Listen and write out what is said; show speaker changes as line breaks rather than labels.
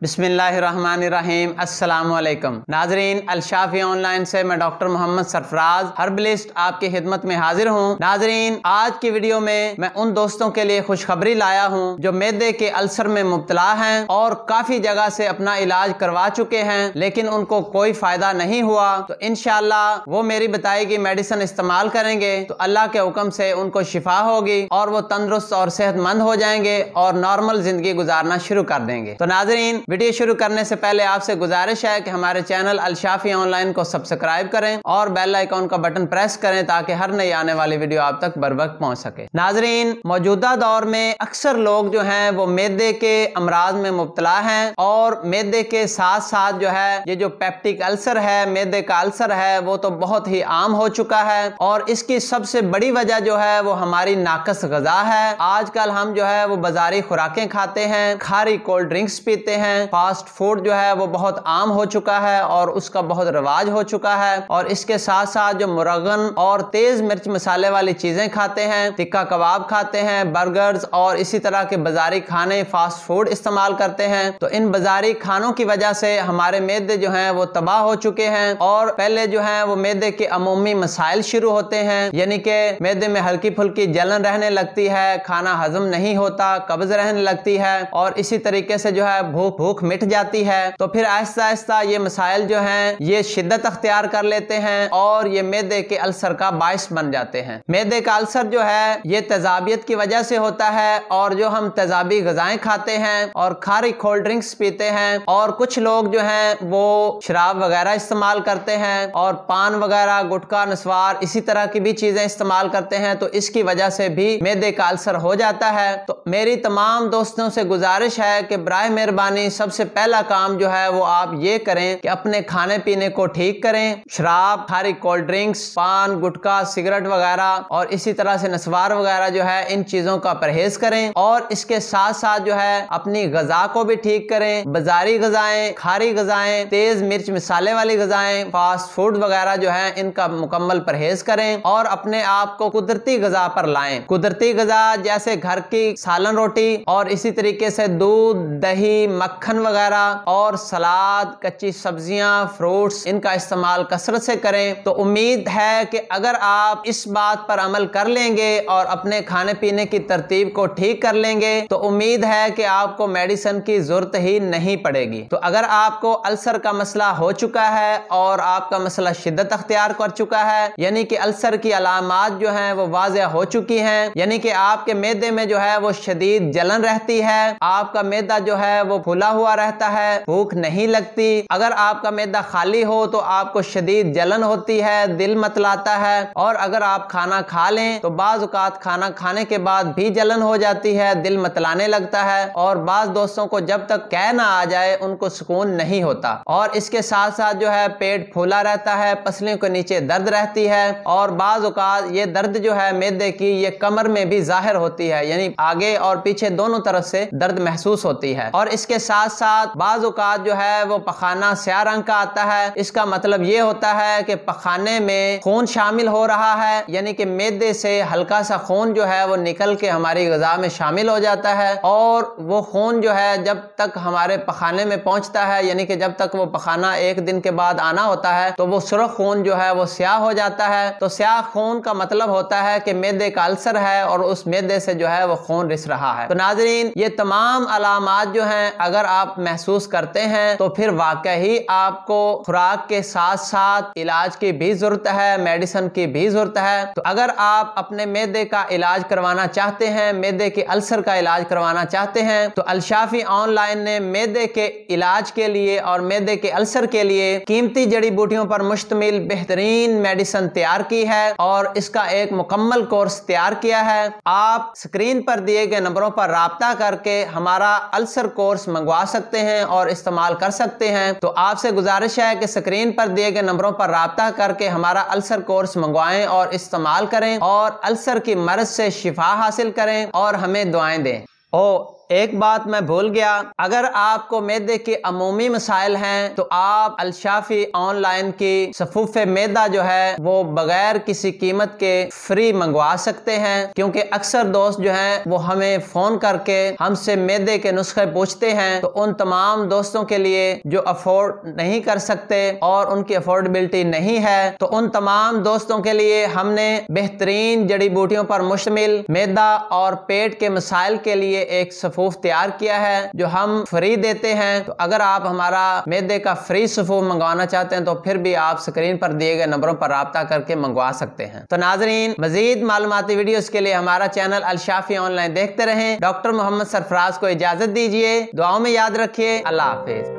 بسم اللہ الرحمن الرحیم۔ السلام علیکم ناظرین، الشافی آن لائن سے میں ڈاکٹر محمد سرفراز ہربلسٹ آپ کی خدمت میں حاضر ہوں۔ ناظرین، آج کی ویڈیو میں ان دوستوں کے لیے خوشخبری لایا ہوں جو معدے کے السر میں مبتلا ہیں اور کافی جگہ سے اپنا علاج کروا چکے ہیں لیکن ان کو کوئی فائدہ نہیں ہوا، تو انشاءاللہ وہ میری بتائی گئی میڈیسن استعمال کریں گے تو اللہ کے حکم سے ان کو شفا ہوگی اور وہ تندرست اور صحت مند ہو جائیں گے اور نارمل زندگی گزارنا شروع کر دیں گے۔ تو ناظرین، ویڈیو شروع کرنے سے پہلے آپ سے گزارش ہے کہ ہمارے چینل الشافی آن لائن کو سبسکرائب کریں اور بیل آئیکن کا بٹن پریس کریں تاکہ ہر نئی آنے والی ویڈیو آپ تک بر وقت پہنچ سکے۔ ناظرین، موجودہ دور میں اکثر لوگ جو ہیں وہ معدے کے امراض میں مبتلا ہیں اور معدے کے ساتھ ساتھ جو ہے یہ جو پیپٹک السر ہے، معدے کا السر ہے، وہ تو بہت ہی عام ہو چکا ہے اور اس کی سب سے بڑی وجہ جو ہے وہ ہماری ناقص غذا ہے۔ آج کل ہم جو ہے وہ بازاری خوراکیں کھاتے ہیں، کھاری کولڈ ڈرنکس پیتے ہیں، فاسٹ فوڈ جو ہے وہ بہت عام ہو چکا ہے اور اس کا بہت رواج ہو چکا ہے، اور اس کے ساتھ ساتھ جو مرغن اور تیز مرچ مسالے والی چیزیں کھاتے ہیں، ٹکا کباب کھاتے ہیں، برگرز اور اسی طرح کے بازاری کھانے، فاسٹ فوڈ استعمال کرتے ہیں، تو ان بازاری کھانوں کی وجہ سے ہمارے معدے جو ہیں وہ تباہ ہو چکے ہیں اور پہلے جو ہیں وہ معدے کے عمومی مسائل شروع ہوتے ہیں، یعنی کہ معدے میں ہلکی پھلکی جلن رہنے لگتی ہے، کھانا ہضم نہیں ہوتا، قبض رہنے لگتی ہے اور اسی طریقے سے جو ہے بھوک مٹ جاتی ہے، تو پھر آہستہ آہستہ یہ مسائل جو ہیں یہ شدت اختیار کر لیتے ہیں اور یہ معدے کے السر کا باعث بن جاتے ہیں۔ معدے کا السر جو ہے یہ تیزابیت کی وجہ سے ہوتا ہے اور جو ہم تیزابی غذائیں کھاتے ہیں اور کھاری کولڈ ڈرنکس پیتے ہیں اور کچھ لوگ جو ہیں وہ شراب وغیرہ استعمال کرتے ہیں اور پان وغیرہ، گٹکا، نسوار اسی طرح کی بھی چیزیں استعمال کرتے ہیں، تو اس کی وجہ سے بھی معدے کا السر ہو جاتا ہے۔ تو میری تمام دوستوں سے گزارش ہے کہ برائے مہربانی سب سے پہلا کام جو ہے وہ آپ یہ کریں کہ اپنے کھانے پینے کو ٹھیک کریں، شراب، کھاری کولڈ ڈرنکس، پان، گٹکا، سگریٹ وغیرہ اور اسی طرح سے نسوار وغیرہ جو ہے ان چیزوں کا پرہیز کریں، اور اس کے ساتھ ساتھ جو ہے اپنی غذا کو بھی ٹھیک کریں، بازاری غذائیں، کھاری غذائیں، تیز مرچ مسالے والی غذائیں، فاسٹ فوڈ وغیرہ جو ہے ان کا مکمل پرہیز کریں اور اپنے آپ کو قدرتی غذا پر لائیں۔ قدرتی غذا جیسے گھر کی سالن روٹی اور اسی طریقے سے دودھ، دہی، مکھن وغیرہ اور سلاد، کچی سبزیاں، فروٹس، ان کا استعمال کثرت سے کریں۔ تو امید ہے کہ اگر آپ اس بات پر عمل کر لیں گے اور اپنے کھانے پینے کی ترتیب کو ٹھیک کر لیں گے تو امید ہے کہ آپ کو میڈیسن کی ضرورت ہی نہیں پڑے گی۔ تو اگر آپ کو السر کا مسئلہ ہو چکا ہے اور آپ کا مسئلہ شدت اختیار کر چکا ہے، یعنی کہ السر کی علامات جو ہیں وہ واضح ہو چکی ہیں، یعنی کہ آپ کے معدے میں جو ہے وہ شدید جلن رہتی ہے، آپ کا معدہ جو ہے وہ پھولا ہوا رہتا ہے، بھوک نہیں لگتی، اگر آپ کا معدہ خالی ہو تو آپ کو شدید جلن ہوتی ہے، دل متلاتا ہے، اور اگر آپ کھانا کھا لیں تو بعض اوقات کھانا کھانے کے بعد بھی جلن ہو جاتی ہے، دل متلانے لگتا ہے، اور بعض دوستوں کو جب تک کہہ نہ آ جائے ان کو سکون نہیں ہوتا، اور اس کے ساتھ ساتھ جو ہے پیٹ پھولا رہتا ہے، پسلیوں کے نیچے درد رہتی ہے، اور بعض اوقات یہ درد جو ہے معدے کی یہ کمر میں بھی ظاہر ہوتی ہے، یعنی آگے اور پیچھے دونوں طرف سے درد محسوس ہوتی ہے، اور اس کے ساتھ ساتھ بعض اوقات جو ہے وہ پخانہ سیاہ رنگ کا آتا ہے۔ اس کا مطلب یہ ہوتا ہے کہ پخانے میں خون شامل ہو رہا ہے، یعنی کہ معدے سے ہلکا سا خون جو ہے وہ نکل کے ہماری غذا میں شامل ہو جاتا ہے، اور وہ خون جو ہے جب تک ہمارے پخانے میں پہنچتا ہے، یعنی کہ جب تک وہ پخانہ ایک دن کے بعد آنا ہوتا ہے تو وہ سرخ خون جو ہے وہ سیاہ ہو جاتا ہے۔ تو سیاہ خون کا مطلب ہوتا ہے کہ معدے کا السر ہے اور اس معدے سے جو ہے وہ خون رس رہا ہے۔ تو ناظرین، یہ تمام علامات جو ہیں اگر آپ محسوس کرتے ہیں تو پھر واقعی آپ کو خوراک کے ساتھ ساتھ علاج کی بھی ضرورت ہے، میڈیسن کی بھی ضرورت ہے۔ تو اگر آپ اپنے معدے کا علاج کروانا چاہتے ہیں، معدے کے السر کا علاج کروانا چاہتے ہیں، تو الشافی آن لائن نے معدے کے علاج کے لیے اور معدے کے السر کے لیے قیمتی جڑی بوٹیوں پر مشتمل بہترین میڈیسن تیار کی ہے اور اس کا ایک مکمل کورس تیار کیا ہے۔ آپ سکرین پر دیے گئے نمبروں پر رابطہ کر کے ہمارا السر کورس منگوا سکتے ہیں اور استعمال کر سکتے ہیں۔ تو آپ سے گزارش ہے کہ سکرین پر دیے گئے نمبروں پر رابطہ کر کے ہمارا السر کورس منگوائیں اور استعمال کریں اور السر کی مرض سے شفا حاصل کریں اور ہمیں دعائیں دیں۔ ایک بات میں بھول گیا، اگر آپ کو معدے کے عمومی مسائل ہیں تو آپ الشافی آن لائن کی صفوف معدہ جو ہے وہ بغیر کسی قیمت کے فری منگوا سکتے ہیں، کیونکہ اکثر دوست جو ہیں وہ ہمیں فون کر کے ہم سے معدے کے نسخے پوچھتے ہیں، تو ان تمام دوستوں کے لیے جو افورڈ نہیں کر سکتے اور ان کی افورڈیبلٹی نہیں ہے، تو ان تمام دوستوں کے لیے ہم نے بہترین جڑی بوٹیوں پر مشتمل معدہ اور پیٹ کے مسائل کے لیے ایک صفوف تیار کیا ہے جو ہم فری دیتے ہیں۔ تو اگر آپ ہمارا معدے کا فری صفوف منگوانا چاہتے ہیں تو پھر بھی آپ سکرین پر دیے گئے نمبروں پر رابطہ کر کے منگوا سکتے ہیں۔ تو ناظرین، مزید معلوماتی ویڈیوز کے لیے ہمارا چینل الشافی آن لائن دیکھتے رہیں۔ ڈاکٹر محمد سرفراز کو اجازت دیجیے، دعاؤں میں یاد رکھیے۔ اللہ حافظ۔